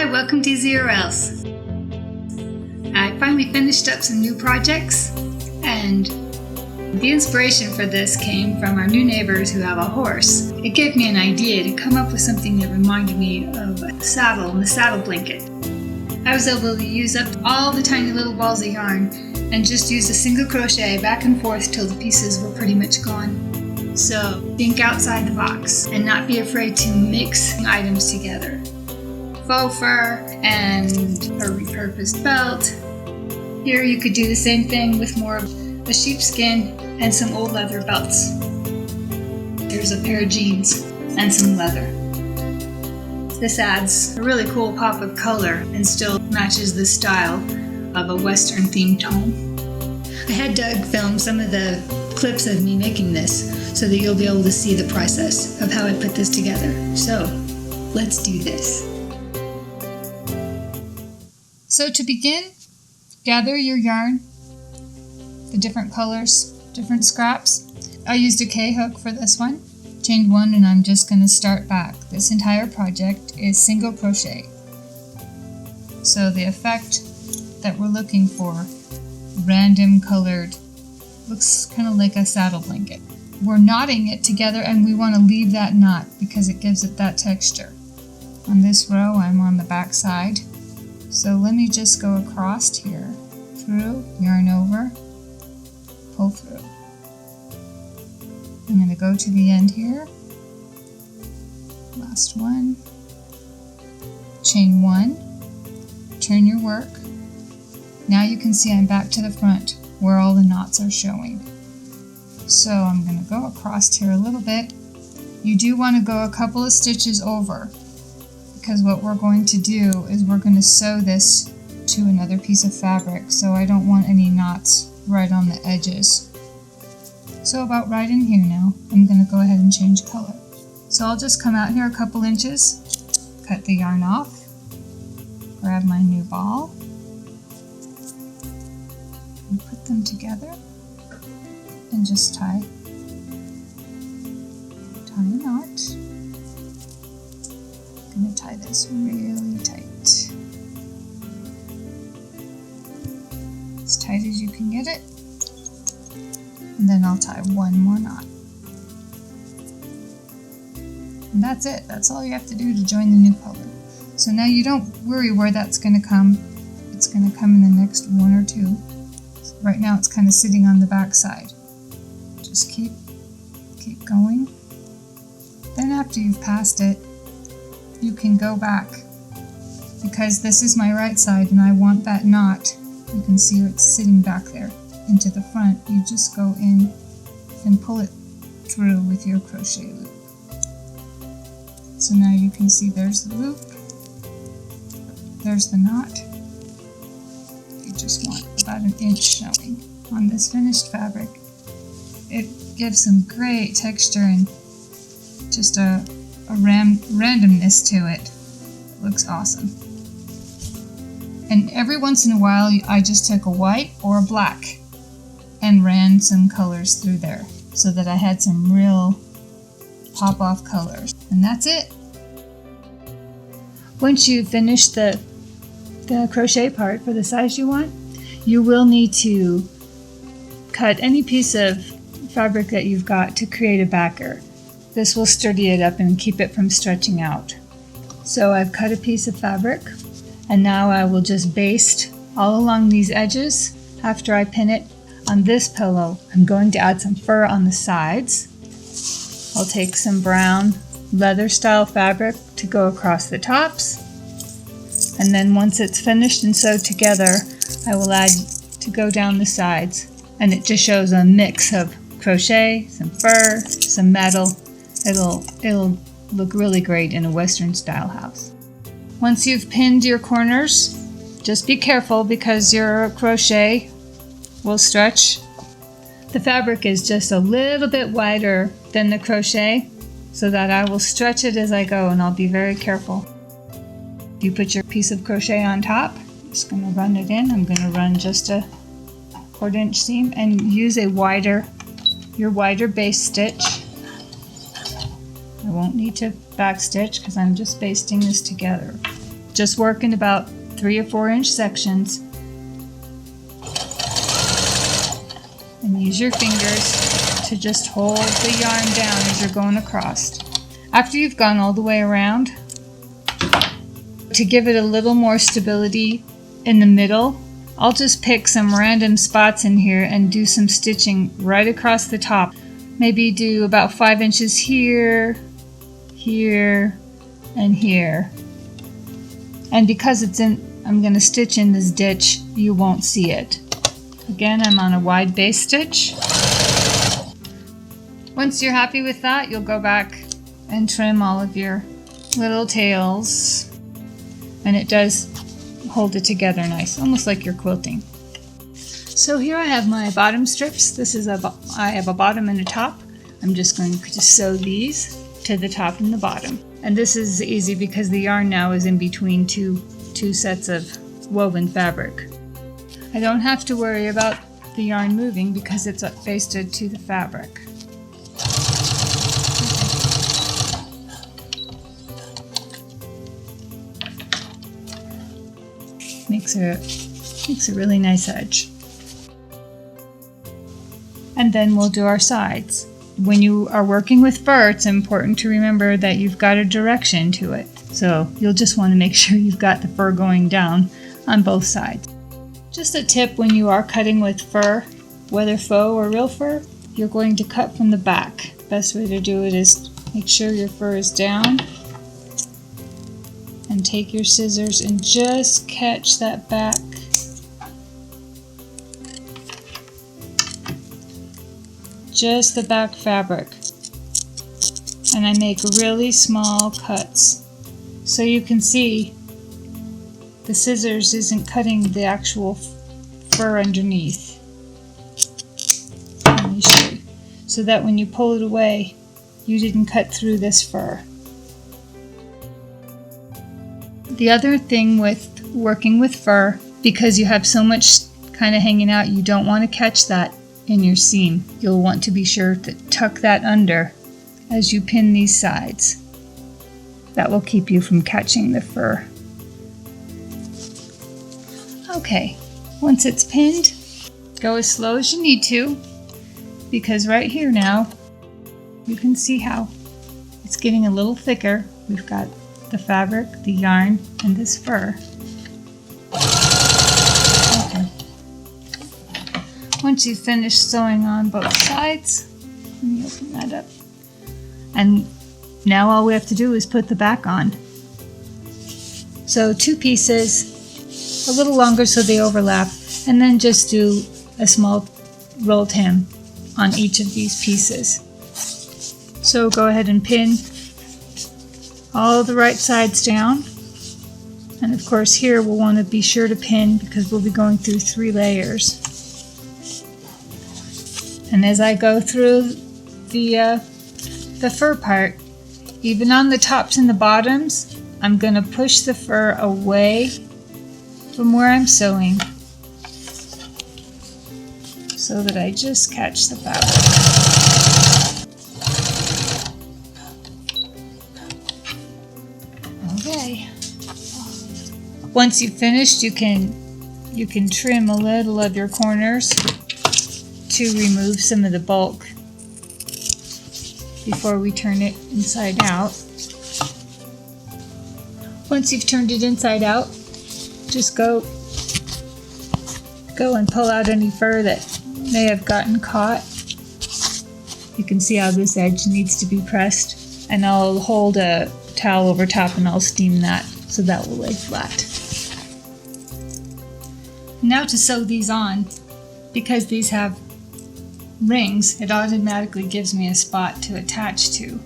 Hi, welcome to Easy or Else. I finally finished up some new projects, and the inspiration for this came from our new neighbors who have a horse. It gave me an idea to come up with something that reminded me of a saddle and the saddle blanket. I was able to use up all the tiny little balls of yarn and just use a single crochet back and forth till the pieces were pretty much gone. So think outside the box and not be afraid to mix items together. Faux fur and a repurposed belt. Here you could do the same thing with more of a sheepskin and some old leather belts. There's a pair of jeans and some leather. This adds a really cool pop of color and still matches the style of a Western themed home. I had Doug film some of the clips of me making this so that you'll be able to see the process of how I put this together. So let's do this. So to begin, gather your yarn, the different colors, different scraps. I used a K-hook for this one. Chained one, and I'm just going to start back. This entire project is single crochet. So the effect that we're looking for, random colored, looks kind of like a saddle blanket. We're knotting it together and we want to leave that knot because it gives it that texture. On this row I'm on the back side. So let me just go across here, through, yarn over, pull through. I'm going to go to the end here, last one, chain one, turn your work. Now you can see I'm back to the front where all the knots are showing. So I'm going to go across here a little bit. You do want to go a couple of stitches over because what we're going to do is we're going to sew this to another piece of fabric, so I don't want any knots right on the edges. So about right in here now, I'm going to go ahead and change color. So I'll just come out here a couple inches, cut the yarn off, grab my new ball, and put them together, and just tie a knot. I'm going to tie this really tight. As tight as you can get it. And then I'll tie one more knot. And that's it. That's all you have to do to join the new color. So now you don't worry where that's going to come. It's going to come in the next one or two. Right now it's kind of sitting on the back side. Just keep going. Then after you've passed it, you can go back. Because this is my right side and I want that knot. You can see it's sitting back there. Into the front, you just go in and pull it through with your crochet loop. So now you can see there's the loop, there's the knot. You just want about an inch showing. On this finished fabric, it gives some great texture and just a randomness to it. It looks awesome. And every once in a while, I just took a white or a black and ran some colors through there so that I had some real pop-off colors. And that's it. Once you finish the crochet part for the size you want, you will need to cut any piece of fabric that you've got to create a backer. This will sturdy it up and keep it from stretching out. So I've cut a piece of fabric, and now I will just baste all along these edges after I pin it. On this pillow, I'm going to add some fur on the sides. I'll take some brown leather style fabric to go across the tops. And then once it's finished and sewed together, I will add to go down the sides. And it just shows a mix of crochet, some fur, some metal. It'll look really great in a Western style house. Once you've pinned your corners, just be careful because your crochet will stretch. The fabric is just a little bit wider than the crochet so that I will stretch it as I go, and I'll be very careful. You put your piece of crochet on top. I'm just going to run it in. I'm going to run just a 1/4 inch seam and use your wider base stitch. I won't need to back stitch because I'm just basting this together. Just work in about 3 or 4 inch sections. And use your fingers to just hold the yarn down as you're going across. After you've gone all the way around, to give it a little more stability in the middle, I'll just pick some random spots in here and do some stitching right across the top. Maybe do about 5 inches here, here, and here. And because I'm going to stitch in this ditch, you won't see it. Again, I'm on a wide base stitch. Once you're happy with that, you'll go back and trim all of your little tails. And it does hold it together nice, almost like you're quilting. So here I have my bottom strips. I have a bottom and a top. I'm just going to sew these to the top and the bottom. And this is easy because the yarn now is in between two sets of woven fabric. I don't have to worry about the yarn moving because it's basted to the fabric. Makes a really nice edge. And then we'll do our sides. When you are working with fur, it's important to remember that you've got a direction to it. So you'll just want to make sure you've got the fur going down on both sides. Just a tip when you are cutting with fur, whether faux or real fur, you're going to cut from the back. Best way to do it is make sure your fur is down and take your scissors and just catch that back. Just the back fabric. And I make really small cuts so you can see the scissors isn't cutting the actual fur underneath. Let me show you. So that when you pull it away, you didn't cut through this fur. The other thing with working with fur, because you have so much kind of hanging out, you don't want to catch that in your seam. You'll want to be sure to tuck that under as you pin these sides. That will keep you from catching the fur. Okay, once it's pinned, go as slow as you need to, because right here now, you can see how it's getting a little thicker. We've got the fabric, the yarn, and this fur. Okay. Once you've finished sewing on both sides, let me open that up. And now all we have to do is put the back on. So 2 pieces, a little longer so they overlap, and then just do a small rolled hem on each of these pieces. So go ahead and pin all the right sides down. And of course here we'll want to be sure to pin because we'll be going through 3 layers. And as I go through the fur part, even on the tops and the bottoms, I'm going to push the fur away from where I'm sewing so that I just catch the fabric. Okay. Once you've finished, you can trim a little of your corners to remove some of the bulk before we turn it inside out. Once you've turned it inside out, just go and pull out any fur that may have gotten caught. You can see how this edge needs to be pressed, and I'll hold a towel over top and I'll steam that so that will lay flat. Now to sew these on, because these have rings, it automatically gives me a spot to attach to,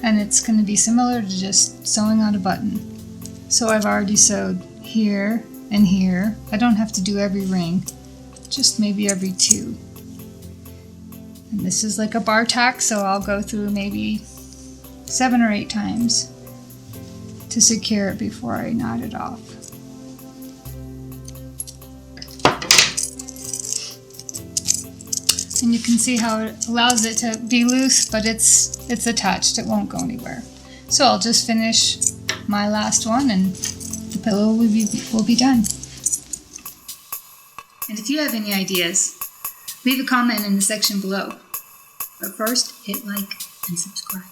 and it's going to be similar to just sewing on a button. So I've already sewed here and here. I don't have to do every ring, just maybe every 2. And this is like a bar tack, so I'll go through maybe 7 or 8 times to secure it before I knot it off. And you can see how it allows it to be loose, but it's attached. It won't go anywhere. So I'll just finish my last one and the pillow will be done. And if you have any ideas, leave a comment in the section below. But first, hit like and subscribe.